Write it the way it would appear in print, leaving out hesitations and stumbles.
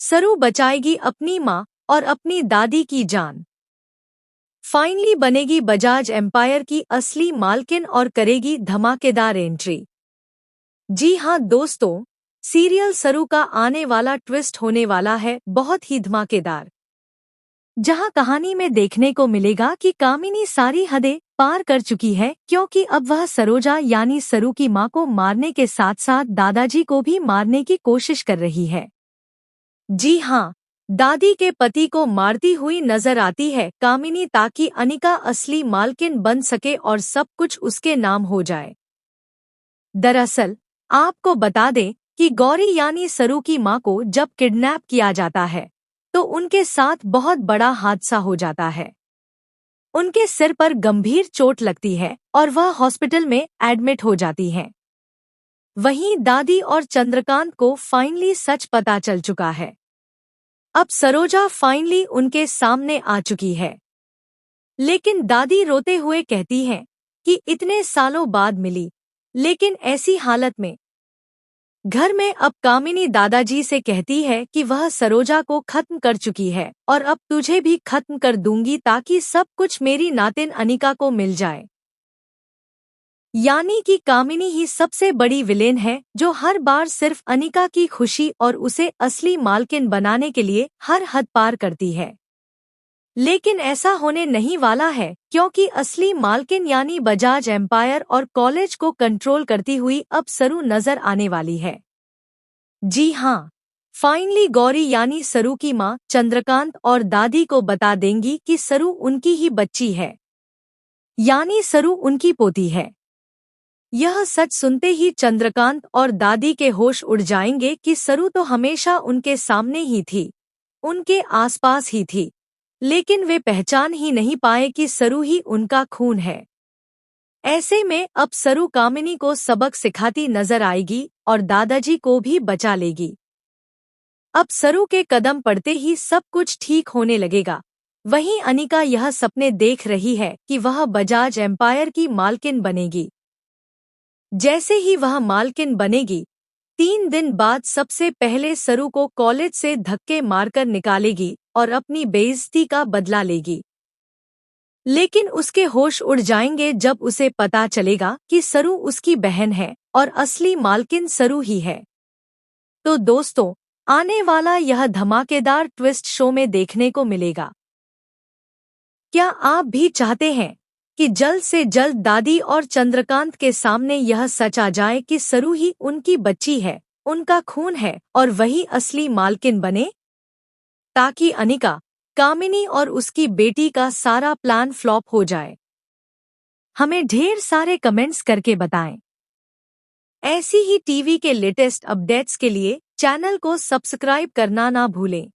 सरू बचाएगी अपनी माँ और अपनी दादी की जान। फाइनली बनेगी बजाज एम्पायर की असली मालकिन और करेगी धमाकेदार एंट्री। जी हाँ दोस्तों, सीरियल सरू का आने वाला ट्विस्ट होने वाला है बहुत ही धमाकेदार, जहां कहानी में देखने को मिलेगा कि कामिनी सारी हदें पार कर चुकी है, क्योंकि अब वह सरोजा यानी सरू की मां को मारने के साथ साथ दादाजी को भी मारने की कोशिश कर रही है। जी हाँ, दादी के पति को मारती हुई नजर आती है कामिनी, ताकि अनिका असली मालकिन बन सके और सब कुछ उसके नाम हो जाए। दरअसल आपको बता दें कि गौरी यानी सरू की मां को जब किडनैप किया जाता है तो उनके साथ बहुत बड़ा हादसा हो जाता है। उनके सिर पर गंभीर चोट लगती है और वह हॉस्पिटल में एडमिट हो जाती हैं। वहीं दादी और चंद्रकांत को फाइनली सच पता चल चुका है। अब सरोजा फाइनली उनके सामने आ चुकी है, लेकिन दादी रोते हुए कहती हैं कि इतने सालों बाद मिली, लेकिन ऐसी हालत में। घर में अब कामिनी दादाजी से कहती है कि वह सरोजा को खत्म कर चुकी है और अब तुझे भी खत्म कर दूंगी, ताकि सब कुछ मेरी नातिन अनिका को मिल जाए। यानी कि कामिनी ही सबसे बड़ी विलेन है, जो हर बार सिर्फ अनिका की खुशी और उसे असली मालकिन बनाने के लिए हर हद पार करती है। लेकिन ऐसा होने नहीं वाला है, क्योंकि असली मालकिन यानी बजाज एम्पायर और कॉलेज को कंट्रोल करती हुई अब सरू नजर आने वाली है। जी हाँ, फाइनली गौरी यानी सरू की मां चंद्रकांत और दादी को बता देंगी कि सरू उनकी ही बच्ची है, यानी सरू उनकी पोती है। यह सच सुनते ही चंद्रकांत और दादी के होश उड़ जाएंगे कि सरू तो हमेशा उनके सामने ही थी, उनके आसपास ही थी, लेकिन वे पहचान ही नहीं पाए कि सरू ही उनका खून है। ऐसे में अब सरू कामिनी को सबक सिखाती नजर आएगी और दादाजी को भी बचा लेगी। अब सरू के कदम पड़ते ही सब कुछ ठीक होने लगेगा। वहीं अनिका यह सपने देख रही है कि वह बजाज एम्पायर की मालकिन बनेगी। जैसे ही वह मालकिन बनेगी, 3 दिन बाद सबसे पहले सरू को कॉलेज से धक्के मारकर निकालेगी और अपनी बेइज्जती का बदला लेगी। लेकिन उसके होश उड़ जाएंगे जब उसे पता चलेगा कि सरू उसकी बहन है और असली मालकिन सरू ही है। तो दोस्तों, आने वाला यह धमाकेदार ट्विस्ट शो में देखने को मिलेगा। क्या आप भी चाहते हैं कि जल्द से जल्द दादी और चंद्रकांत के सामने यह सच आ जाए कि सरू ही उनकी बच्ची है, उनका खून है और वही असली मालकिन बने, ताकि अनिका, कामिनी और उसकी बेटी का सारा प्लान फ्लॉप हो जाए? हमें ढेर सारे कमेंट्स करके बताएं। ऐसी ही टीवी के लेटेस्ट अपडेट्स के लिए चैनल को सब्सक्राइब करना ना भूलें।